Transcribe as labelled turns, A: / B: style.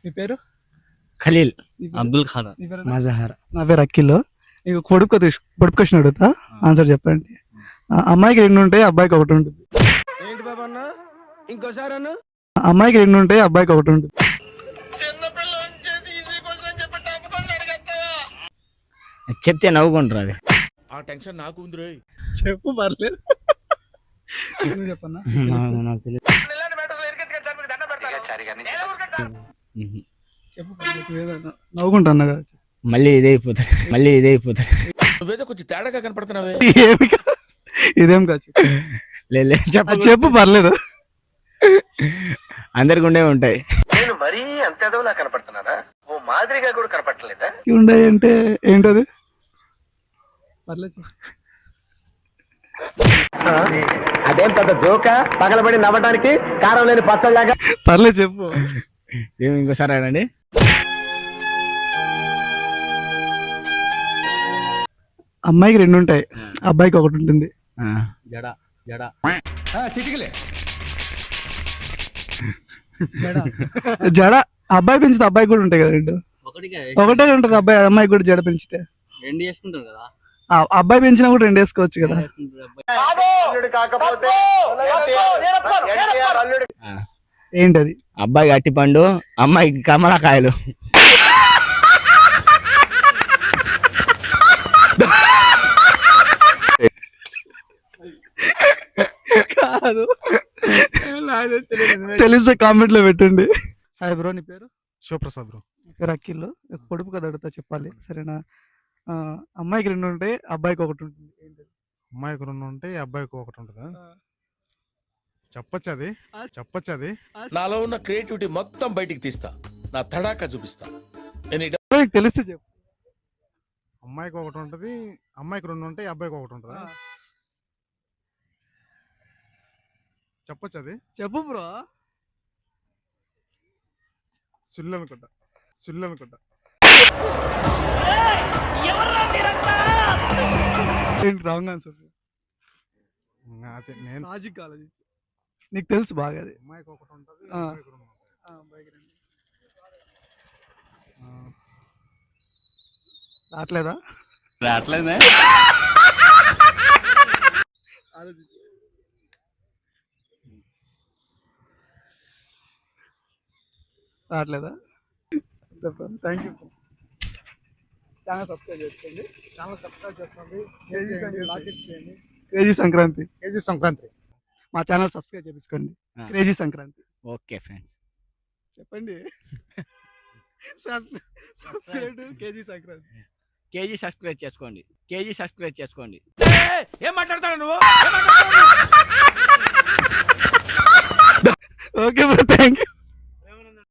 A: మీ పేరు?
B: ఖలీల్
A: నీ పేరు?
B: అబ్దుల్ ఖాదర్
A: నీ పేరు?
B: మజహర్.
A: నా పేరు అఖిల్. నీకు పొడుపు క్వశ్చన్ అడుగుతా, ఆన్సర్ చెప్పండి. అమ్మాయికి 2 ఉంటాయి, అబ్బాయికి 1 ఉంటుంది.
C: ఏంటి బాబా అన్న ఇంకోసారి అన్న
A: అమ్మాయికి 2 ఉంటాయి, అబ్బాయికి 1 ఉంటుంది.
B: చెప్తే నవ్వుకుంటారు అది.
C: ఆ టెన్షన్ నాకు ఉంది రోయ్.
A: చెప్పు, పర్లేదు. నువ్వు చెప్పన్నా.
B: నాకు తెలియదు.
A: చెప్పు, పర్లేదు. ఏదైనా నవ్వుకుంటా అన్నా కదా.
B: మళ్ళీ ఇదే అయిపోతారు.
C: నువ్వేదో కొంచెం తేడాగా కనపడుతున్నావే.
A: ఏమి కాదు, ఇదేం కాదు.
B: లే
A: చెప్పు, పర్లేదు.
B: అందరికి ఉండే ఉంటాయి.
D: నేను మరీ అంత ఎదవలా కనపడుతున్నానా? ఓ మాదిరిగా కూడా కనపడలేదా?
A: ఉన్నాయి అంటే ఏంటది? పర్లేదు చెప్పు.
D: అదేం పెద్ద జోక పగలబడి నవ్వడానికి కారం లేని పచ్చలాగా.
A: పర్లేదు చెప్పు.
B: ఏమి ఇంకోసారి అనండి.
A: అమ్మాయికి 2 ఉంటాయి, అబ్బాయికి 1 ఉంటుంది.
B: జడ
C: చిటికలే
A: జడ అబ్బాయి పెంచితే అబ్బాయి కూడా ఉంటాయి కదా 2. ఒకటే ఉంటుంది అబ్బాయి, అమ్మాయి కూడా జడ పెంచితే
B: 2 చేసుకుంటారు కదా.
A: అబ్బాయి పెంచినా కూడా 2 వేసుకోవచ్చు కదా.
D: కాకపోతే
A: ఏంటది?
B: అబ్బాయికి అట్టిపండు, అమ్మాయికి కమలకాయలు.
A: కాదు, తెలిస్తే కామెంట్ లో పెట్టండి. హాయ్ బ్రో, నీ పేరు?
E: శివప్రసాద్ బ్రో.
A: నీ పేరు అఖిల్. పొడుపు కథ అడుగుతా, చెప్పాలి సరేనా? అమ్మాయికి 2 ఉంటాయి, అబ్బాయికి 1 ఉంటుంది. ఏంటది?
E: అమ్మాయికి 2 ఉంటాయి, అబ్బాయికి 1 ఉంటుందా? చెప్పొచ్చు అది.
C: నాలో ఉన్న క్రియేటివిటీ మొత్తం బయటికి తీస్తా, నా తడాకా చూపిస్తా.
A: నీకు తెలిస్తే చెప్పు.
E: అమ్మాయికి 1 ఉంటుంది, అమ్మాయికి 2 ఉంటాయి, అబ్బాయికి 1 ఉంటుందా? చెప్పొచ్చు అది.
A: చెప్పు బ్రో.
E: సుల్లు అనుకుంటా.
A: ఏంటి రాంగ్ ఆన్సర్?
E: అదే నేను
A: లాజిక్ ఆలోచించు, నీకు తెలుసు బాగా అది.
E: అమ్మాయికి 1 ఉంటుంది,
A: ఆ.
E: అబ్బాయికి 2 ఉంటాయి.
A: అబ్బాయికి 2. రావట్లేదా? ఆలోచించు. రావట్లేదా? Thank you. ఛానల్ సబ్స్క్రైబ్ చేసుకోండి. క్రేజీ సంక్రాంతి. మా ఛానల్ సబ్స్క్రైబ్ చేయించుకోండి. క్రేజీ సంక్రాంతి.
B: ఓకే ఫ్రెండ్స్,
A: చెప్పండి. Subscribe KG Sankranti.
B: KG subscribe చేసుకోండి.
C: ఏం మాట్లాడతాడు నువ్వు?